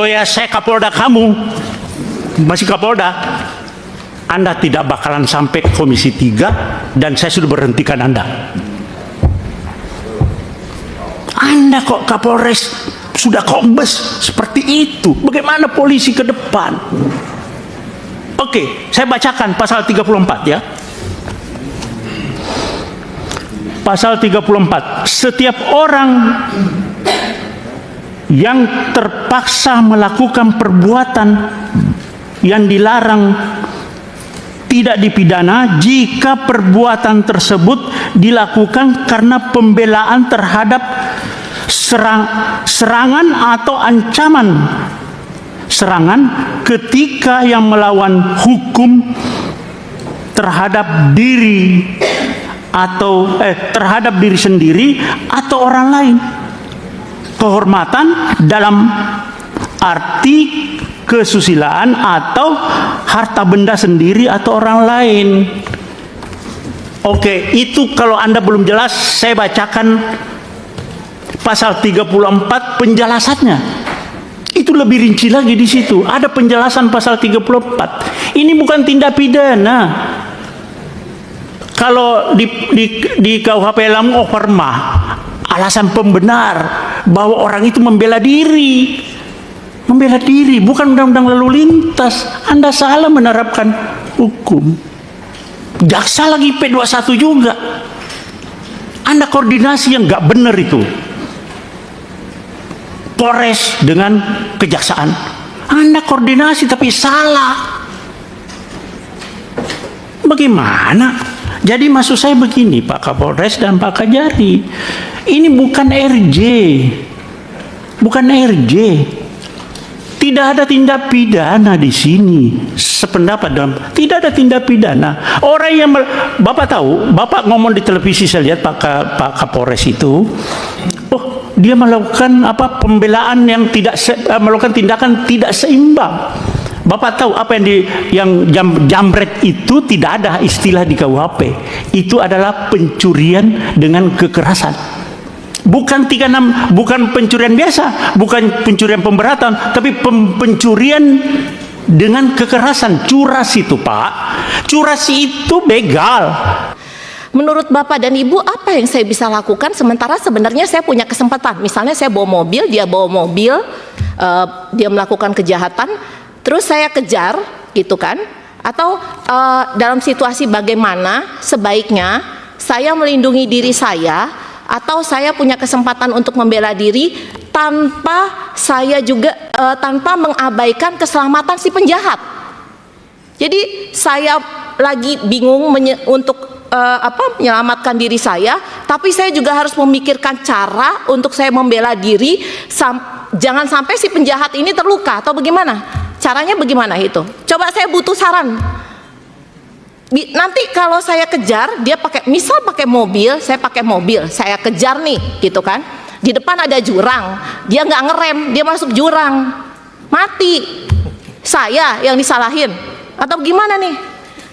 ya saya Kapolda kamu, masih Kapolda, Anda tidak bakalan sampai Komisi 3 dan saya sudah berhentikan Anda. Anda kok Kapolres, sudah Kombes seperti itu. Bagaimana polisi ke depan? Oke, saya bacakan pasal 34 ya. Pasal 34, setiap orang yang terpaksa melakukan perbuatan yang dilarang tidak dipidana jika perbuatan tersebut dilakukan karena pembelaan terhadap serangan atau ancaman serangan ketika yang melawan hukum terhadap diri atau terhadap diri sendiri atau orang lain. Kehormatan dalam arti kesusilaan atau harta benda sendiri atau orang lain. Oke, itu kalau Anda belum jelas, saya bacakan pasal 34 penjelasannya. Itu lebih rinci lagi di situ. Ada penjelasan pasal 34. Ini bukan tindak pidana. Kalau di KUHP Lamu Perma, alasan pembenar bahwa orang itu membela diri. Membela diri, bukan undang-undang lalu lintas. Anda salah menerapkan hukum. Jaksa lagi P21 juga. Anda koordinasi yang nggak benar itu. Polres dengan kejaksaan. Anda koordinasi tapi salah. Bagaimana? Jadi maksud saya begini Pak Kapolres dan Pak Kajari. Ini bukan RJ. Bukan RJ. Tidak ada tindak pidana di sini. Sependapat dalam tidak ada tindak pidana. Orang yang Bapak tahu, Bapak ngomong di televisi saya lihat Pak Kapolres itu, oh dia melakukan apa pembelaan yang tidak melakukan tindakan tidak seimbang. Bapak tahu apa yang jambret itu tidak ada istilah di KUHP. Itu adalah pencurian dengan kekerasan. Bukan 36, bukan pencurian biasa, bukan pencurian pemberatan, tapi pencurian dengan kekerasan. Curas itu Pak, curas itu begal. Menurut Bapak dan Ibu, apa yang saya bisa lakukan sementara sebenarnya saya punya kesempatan? Misalnya saya bawa mobil, dia bawa mobil, dia melakukan kejahatan, terus saya kejar, gitu kan? Atau dalam situasi bagaimana sebaiknya saya melindungi diri saya, atau saya punya kesempatan untuk membela diri tanpa saya juga tanpa mengabaikan keselamatan si penjahat. Jadi saya lagi bingung untuk menyelamatkan diri saya, tapi saya juga harus memikirkan cara untuk saya membela diri jangan sampai si penjahat ini terluka atau bagaimana? Caranya bagaimana itu? Coba saya butuh saran. Nanti kalau saya kejar, dia misal pakai mobil, saya kejar nih, gitu kan? Di depan ada jurang, dia nggak ngerem, dia masuk jurang, mati. Saya yang disalahin, atau gimana nih?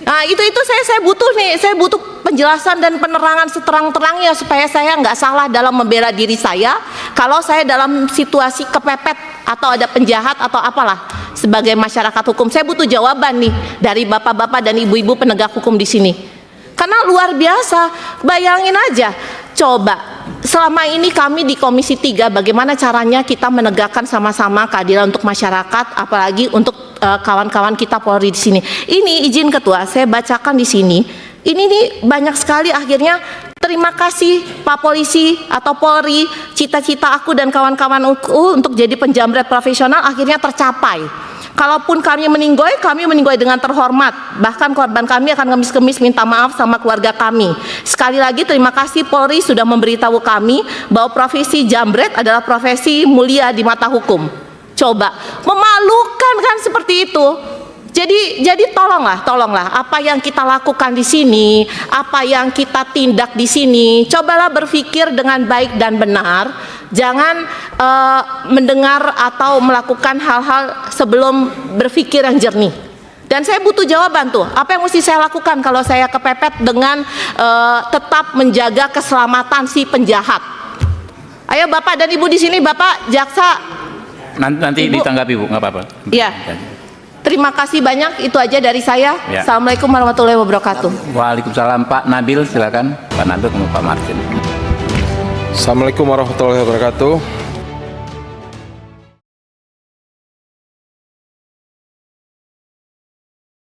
Nah itu saya butuh nih, saya butuh penjelasan dan penerangan seterang-terangnya supaya saya nggak salah dalam membela diri saya. Kalau saya dalam situasi kepepet atau ada penjahat atau apalah. Sebagai masyarakat hukum, saya butuh jawaban nih dari bapak-bapak dan ibu-ibu penegak hukum di sini. Karena luar biasa, bayangin aja, coba selama ini kami di Komisi 3 bagaimana caranya kita menegakkan sama-sama keadilan untuk masyarakat, apalagi untuk kawan-kawan kita Polri di sini. Ini izin Ketua, saya bacakan di sini. Ini nih banyak sekali akhirnya. Terima kasih Pak Polisi atau Polri, cita-cita aku dan kawan-kawanku untuk jadi penjamret profesional akhirnya tercapai. Kalaupun kami meninggoy dengan terhormat. Bahkan korban kami akan ngemis-kemis minta maaf sama keluarga kami. Sekali lagi terima kasih Polri sudah memberitahu kami bahwa profesi jambret adalah profesi mulia di mata hukum. Coba, memalukan kan seperti itu. Jadi tolonglah apa yang kita lakukan di sini, apa yang kita tindak di sini, cobalah berpikir dengan baik dan benar. Jangan mendengar atau melakukan hal-hal sebelum berpikir yang jernih. Dan saya butuh jawaban tuh, apa yang mesti saya lakukan kalau saya kepepet dengan tetap menjaga keselamatan si penjahat. Ayo Bapak dan Ibu di sini, Bapak jaksa, Nanti Ibu. ditanggapi Bu, nggak apa-apa. Ya. Terima kasih banyak, itu aja dari saya. Ya. Assalamualaikum warahmatullahi wabarakatuh. Waalaikumsalam. Pak Nabil silakan. Pak Nabil, kemudian Pak Martin. Assalamualaikum warahmatullahi wabarakatuh.